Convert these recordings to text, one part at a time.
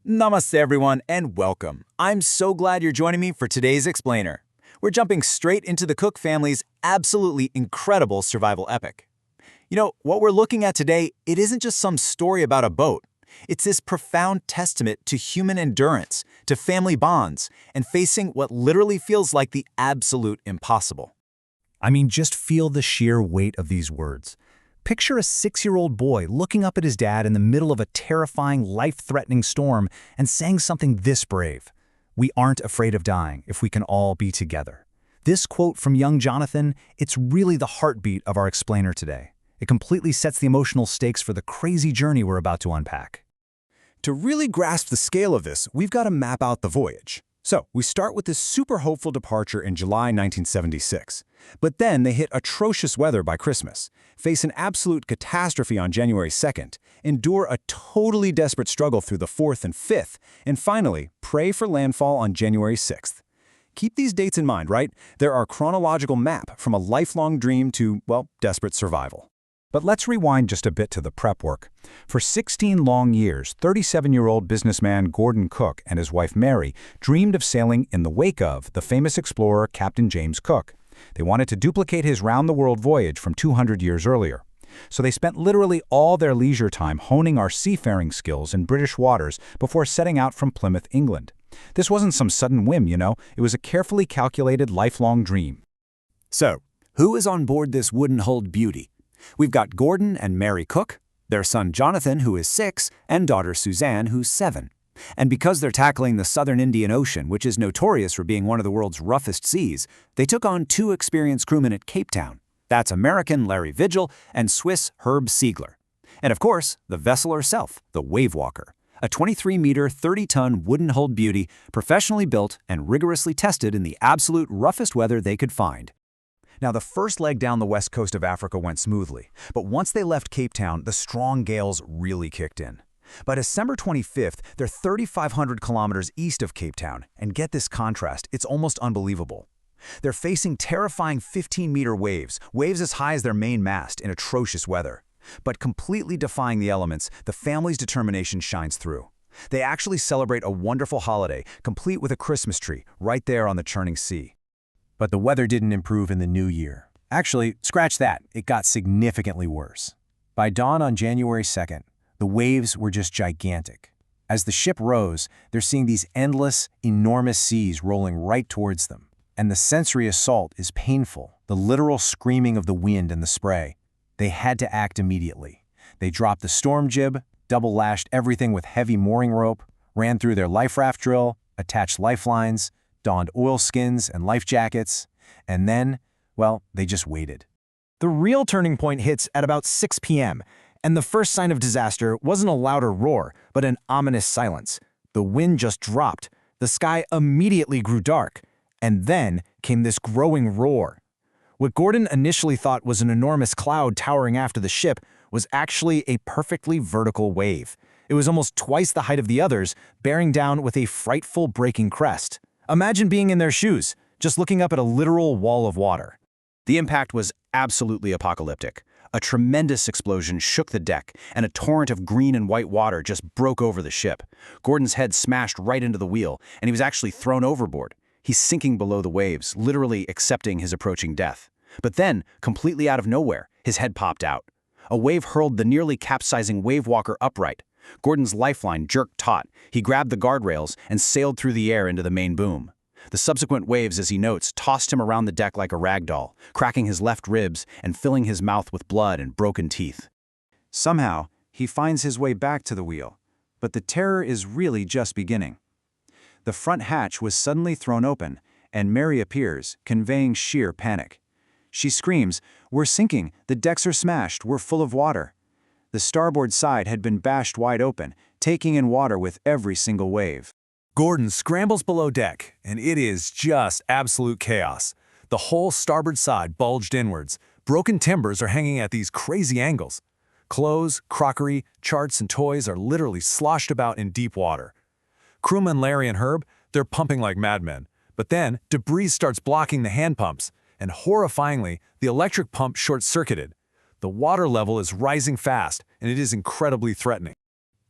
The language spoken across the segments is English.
Namaste everyone and welcome. I'm so glad you're joining me for today's explainer. We're jumping straight into the Cook family's absolutely incredible survival epic. What we're looking at today, it isn't just some story about a boat. It's this profound testament to human endurance, to family bonds, and facing what literally feels like the absolute impossible. Just feel the sheer weight of these words. Picture a 6-year-old boy looking up at his dad in the middle of a terrifying, life-threatening storm and saying something this brave. "We aren't afraid of dying if we can all be together." This quote from young Jonathan, it's really the heartbeat of our explainer today. It completely sets the emotional stakes for the crazy journey we're about to unpack. To really grasp the scale of this, we've got to map out the voyage. So, we start with this super hopeful departure in July 1976. But then they hit atrocious weather by Christmas, face an absolute catastrophe on January 2nd, endure a totally desperate struggle through the 4th and 5th, and finally, pray for landfall on January 6th. Keep these dates in mind, right? They're our chronological map from a lifelong dream to, desperate survival. But let's rewind just a bit to the prep work. For 16 long years, 37-year-old businessman Gordon Cook and his wife Mary dreamed of sailing in the wake of the famous explorer Captain James Cook. They wanted to duplicate his round-the-world voyage from 200 years earlier. So they spent literally all their leisure time honing our seafaring skills in British waters before setting out from Plymouth, England. This wasn't some sudden whim, It was a carefully calculated lifelong dream. So, who is on board this wooden-hulled beauty? We've got Gordon and Mary Cook, their son Jonathan, who is 6, and daughter Suzanne, who's 7. And because they're tackling the southern Indian Ocean, which is notorious for being one of the world's roughest seas, they took on 2 experienced crewmen at Cape Town. That's American Larry Vigil and Swiss Herb Siegler. And of course, the vessel herself, the Wavewalker, a 23-meter, 30-ton wooden-hulled beauty, professionally built and rigorously tested in the absolute roughest weather they could find. Now, the first leg down the west coast of Africa went smoothly, but once they left Cape Town, the strong gales really kicked in. By December 25th, they're 3,500 kilometers east of Cape Town, and get this contrast, it's almost unbelievable. They're facing terrifying 15-meter waves as high as their main mast in atrocious weather. But completely defying the elements, the family's determination shines through. They actually celebrate a wonderful holiday, complete with a Christmas tree, right there on the churning sea. But the weather didn't improve in the new year. Actually, scratch that, it got significantly worse. By dawn on January 2nd, the waves were just gigantic. As the ship rose, they're seeing these endless, enormous seas rolling right towards them. And the sensory assault is painful, the literal screaming of the wind and the spray. They had to act immediately. They dropped the storm jib, double-lashed everything with heavy mooring rope, ran through their life raft drill, attached lifelines, donned oilskins and life jackets, and then, they just waited. The real turning point hits at about 6 p.m., and the first sign of disaster wasn't a louder roar, but an ominous silence. The wind just dropped, the sky immediately grew dark, and then came this growing roar. What Gordon initially thought was an enormous cloud towering after the ship was actually a perfectly vertical wave. It was almost twice the height of the others, bearing down with a frightful breaking crest. Imagine being in their shoes, just looking up at a literal wall of water. The impact was absolutely apocalyptic. A tremendous explosion shook the deck, and a torrent of green and white water just broke over the ship. Gordon's head smashed right into the wheel, and he was actually thrown overboard. He's sinking below the waves, literally accepting his approaching death. But then, completely out of nowhere, his head popped out. A wave hurled the nearly capsizing Wavewalker upright. Gordon's lifeline jerked taut. He grabbed the guardrails and sailed through the air into the main boom. The subsequent waves, as he notes, tossed him around the deck like a rag doll, cracking his left ribs and filling his mouth with blood and broken teeth. Somehow, he finds his way back to the wheel, but the terror is really just beginning. The front hatch was suddenly thrown open, and Mary appears, conveying sheer panic. She screams, "We're sinking, the decks are smashed, we're full of water." The starboard side had been bashed wide open, taking in water with every single wave. Gordon scrambles below deck, and it is just absolute chaos. The whole starboard side bulged inwards. Broken timbers are hanging at these crazy angles. Clothes, crockery, charts, and toys are literally sloshed about in deep water. Crewmen Larry and Herb, they're pumping like madmen. But then, debris starts blocking the hand pumps, and horrifyingly, the electric pump short-circuited. The water level is rising fast, and it is incredibly threatening.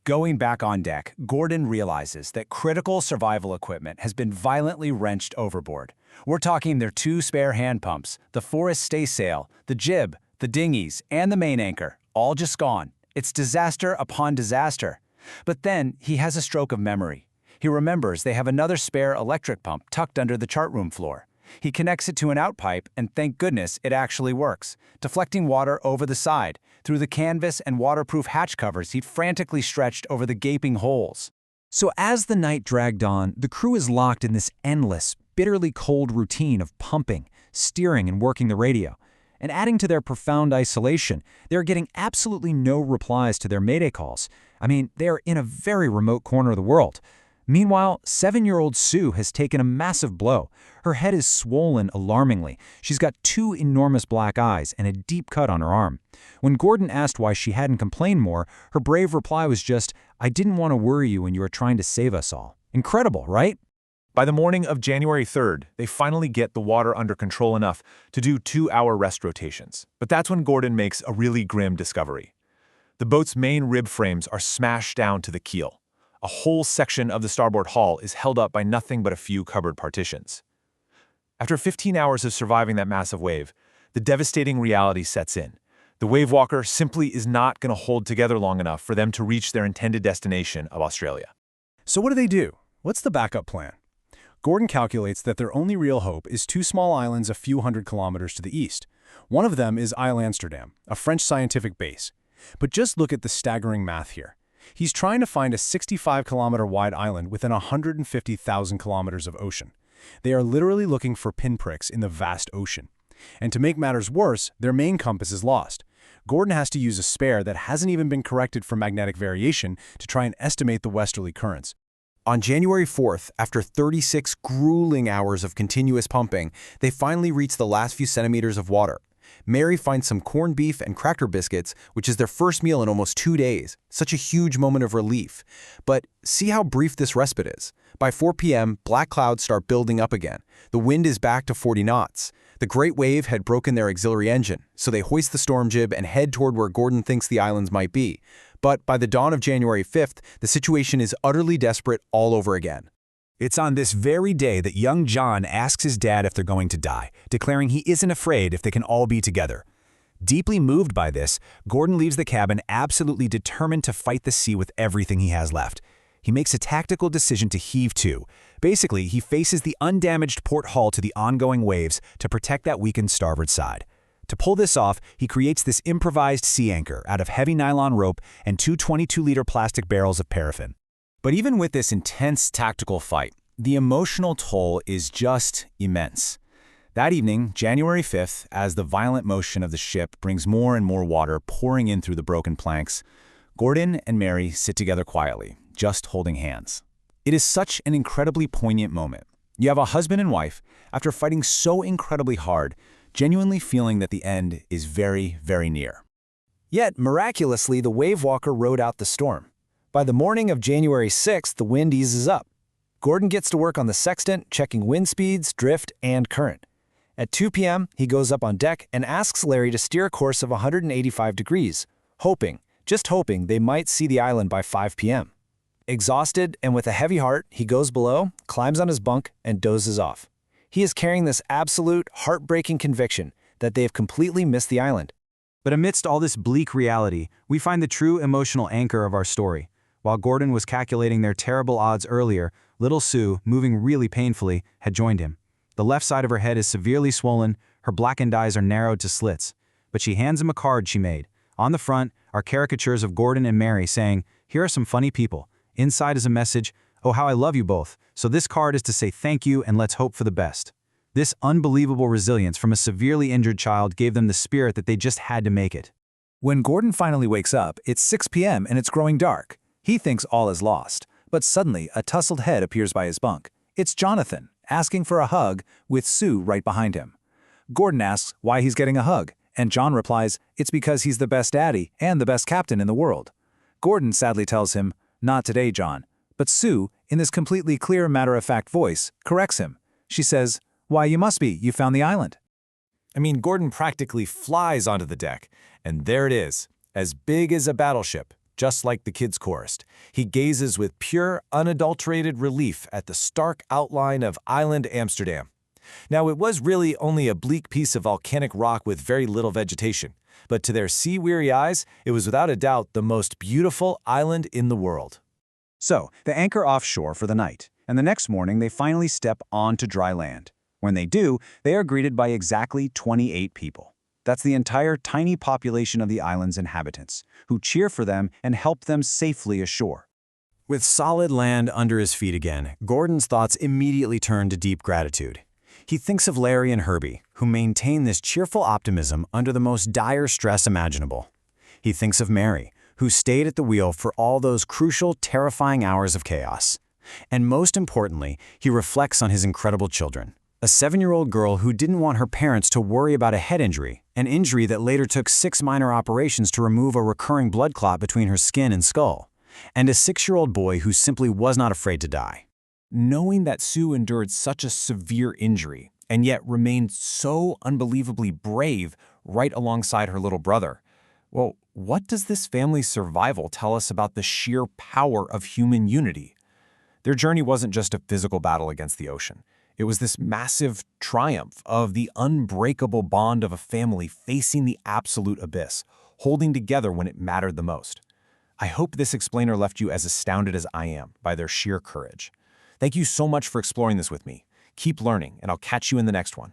Going back on deck, Gordon realizes that critical survival equipment has been violently wrenched overboard. We're talking their 2 spare hand pumps, the forest staysail, the jib, the dinghies, and the main anchor, all just gone. It's disaster upon disaster. But then he has a stroke of memory. He remembers they have another spare electric pump tucked under the chart room floor. He connects it to an outpipe, and thank goodness it actually works, deflecting water over the side, through the canvas and waterproof hatch covers he'd frantically stretched over the gaping holes. So as the night dragged on, the crew is locked in this endless, bitterly cold routine of pumping, steering, and working the radio. And adding to their profound isolation, they're getting absolutely no replies to their mayday calls. I mean, they are in a very remote corner of the world. Meanwhile, 7-year-old Sue has taken a massive blow. Her head is swollen alarmingly. She's got 2 enormous black eyes and a deep cut on her arm. When Gordon asked why she hadn't complained more, her brave reply was just, "I didn't want to worry you when you were trying to save us all." Incredible, right? By the morning of January 3rd, they finally get the water under control enough to do 2-hour rest rotations. But that's when Gordon makes a really grim discovery. The boat's main rib frames are smashed down to the keel. A whole section of the starboard hull is held up by nothing but a few cupboard partitions. After 15 hours of surviving that massive wave, the devastating reality sets in. The Wavewalker simply is not going to hold together long enough for them to reach their intended destination of Australia. So what do? What's the backup plan? Gordon calculates that their only real hope is 2 small islands a few hundred kilometers to the east. One of them is Isle Amsterdam, a French scientific base. But just look at the staggering math here. He's trying to find a 65-kilometer-wide island within 150,000 kilometers of ocean. They are literally looking for pinpricks in the vast ocean. And to make matters worse, their main compass is lost. Gordon has to use a spare that hasn't even been corrected for magnetic variation to try and estimate the westerly currents. On January 4th, after 36 grueling hours of continuous pumping, they finally reach the last few centimeters of water. Mary finds some corned beef and cracker biscuits, which is their first meal in almost 2 days. Such a huge moment of relief. But see how brief this respite is. By 4 p.m., black clouds start building up again. The wind is back to 40 knots. The great wave had broken their auxiliary engine, so they hoist the storm jib and head toward where Gordon thinks the islands might be. But by the dawn of January 5th, the situation is utterly desperate all over again. It's on this very day that young John asks his dad if they're going to die, declaring he isn't afraid if they can all be together. Deeply moved by this, Gordon leaves the cabin absolutely determined to fight the sea with everything he has left. He makes a tactical decision to heave to. Basically, he faces the undamaged port hull to the ongoing waves to protect that weakened starboard side. To pull this off, he creates this improvised sea anchor out of heavy nylon rope and 2 22-liter plastic barrels of paraffin. But even with this intense tactical fight, the emotional toll is just immense. That evening, January 5th, as the violent motion of the ship brings more and more water pouring in through the broken planks, Gordon and Mary sit together quietly, just holding hands. It is such an incredibly poignant moment. You have a husband and wife, after fighting so incredibly hard, genuinely feeling that the end is very, very near. Yet, miraculously, the Wavewalker rode out the storm. By the morning of January 6th, the wind eases up. Gordon gets to work on the sextant, checking wind speeds, drift, and current. At 2 p.m., he goes up on deck and asks Larry to steer a course of 185 degrees, just hoping they might see the island by 5 p.m. Exhausted and with a heavy heart, he goes below, climbs on his bunk, and dozes off. He is carrying this absolute, heartbreaking conviction that they have completely missed the island. But amidst all this bleak reality, we find the true emotional anchor of our story. While Gordon was calculating their terrible odds earlier, little Sue, moving really painfully, had joined him. The left side of her head is severely swollen, her blackened eyes are narrowed to slits. But she hands him a card she made. On the front are caricatures of Gordon and Mary saying, "Here are some funny people." Inside is a message, "Oh, how I love you both." So this card is to say thank you and let's hope for the best. This unbelievable resilience from a severely injured child gave them the spirit that they just had to make it. When Gordon finally wakes up, it's 6 p.m. and it's growing dark. He thinks all is lost, but suddenly a tousled head appears by his bunk. It's Jonathan, asking for a hug, with Sue right behind him. Gordon asks why he's getting a hug, and John replies it's because he's the best daddy and the best captain in the world. Gordon sadly tells him, "Not today, John." But Sue, in this completely clear, matter-of-fact voice, corrects him. She says, "Why, you must be. You found the island." I mean, Gordon practically flies onto the deck, and there it is, as big as a battleship, just like the kids chorused. He gazes with pure, unadulterated relief at the stark outline of island Amsterdam. Now, it was really only a bleak piece of volcanic rock with very little vegetation, but to their sea-weary eyes, it was without a doubt the most beautiful island in the world. So, they anchor offshore for the night, and the next morning they finally step onto dry land. When they do, they are greeted by exactly 28 people. That's the entire tiny population of the island's inhabitants, who cheer for them and help them safely ashore. With solid land under his feet again, Gordon's thoughts immediately turn to deep gratitude. He thinks of Larry and Herbie, who maintain this cheerful optimism under the most dire stress imaginable. He thinks of Mary, who stayed at the wheel for all those crucial, terrifying hours of chaos. And most importantly, he reflects on his incredible children. A 7-year-old girl who didn't want her parents to worry about a head injury, an injury that later took 6 minor operations to remove a recurring blood clot between her skin and skull. And a 6-year-old boy who simply was not afraid to die. Knowing that Sue endured such a severe injury and yet remained so unbelievably brave right alongside her little brother, well, what does this family's survival tell us about the sheer power of human unity? Their journey wasn't just a physical battle against the ocean. It was this massive triumph of the unbreakable bond of a family facing the absolute abyss, holding together when it mattered the most. I hope this explainer left you as astounded as I am by their sheer courage. Thank you so much for exploring this with me. Keep learning, and I'll catch you in the next one.